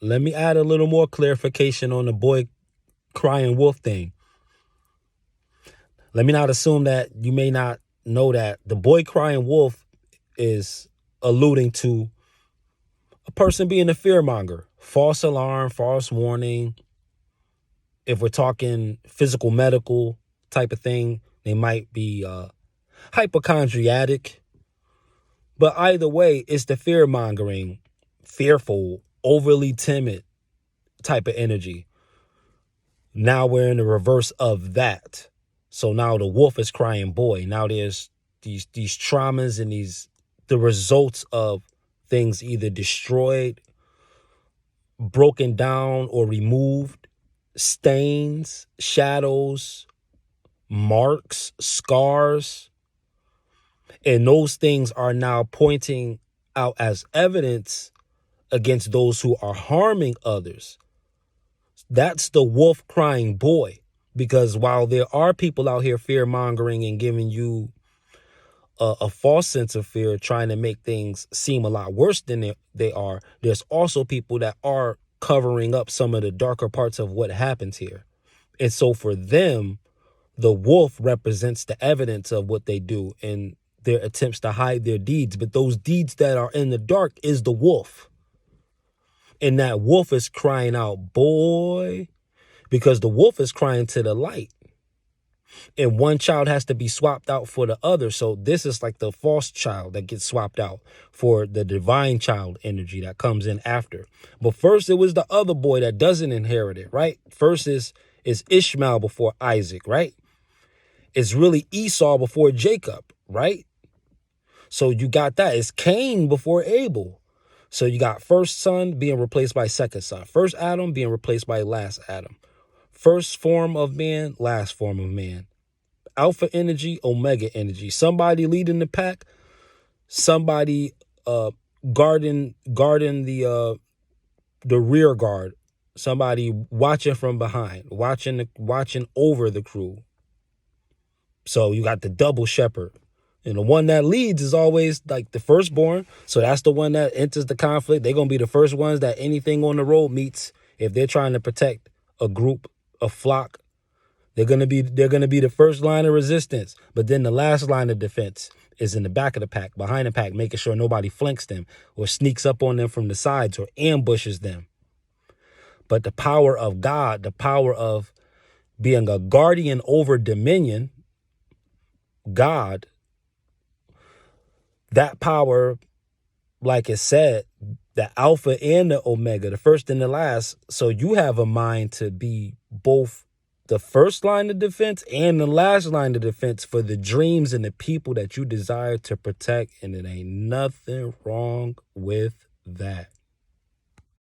let me add a little more clarification on the boy crying wolf thing. Let me not assume that you may not know that the boy crying wolf is alluding to a person being a fearmonger, false alarm, false warning. If we're talking physical, medical type of thing, they might be hypochondriac. But either way, it's the fear mongering, fearful, overly timid type of energy. Now we're in the reverse of that. So now the wolf is crying boy. Now there's these traumas and the results of things either destroyed, broken down, or removed, stains, shadows, marks, scars. And those things are now pointing out as evidence against those who are harming others. That's the wolf crying boy. Because while there are people out here fear mongering and giving you a false sense of fear, trying to make things seem a lot worse than they are, there's also people that are covering up some of the darker parts of what happens here. And so for them, the wolf represents the evidence of what they do and their attempts to hide their deeds. But those deeds that are in the dark is the wolf. And that wolf is crying out, boy, because the wolf is crying to the light. And one child has to be swapped out for the other. So this is like the false child that gets swapped out for the divine child energy that comes in after. But first, it was the other boy that doesn't inherit it, right? First is Ishmael before Isaac, right? It's really Esau before Jacob, right? So you got that. It's Cain before Abel. So you got first son being replaced by second son. First Adam being replaced by last Adam. First form of man, last form of man. Alpha energy, omega energy. Somebody leading the pack. Somebody guarding the rear guard. Somebody watching from behind, watching over the crew. So you got the double shepherd. And the one that leads is always like the firstborn. So that's the one that enters the conflict. They're going to be the first ones that anything on the road meets. If they're trying to protect a group, a flock, they're going to be the first line of resistance. But then the last line of defense is in the back of the pack, behind the pack, making sure nobody flanks them or sneaks up on them from the sides or ambushes them. But the power of God, the power of being a guardian over dominion, God, that power, like it said, the alpha and the omega, the first and the last. So you have a mind to be both the first line of defense and the last line of defense for the dreams and the people that you desire to protect. And it ain't nothing wrong with that.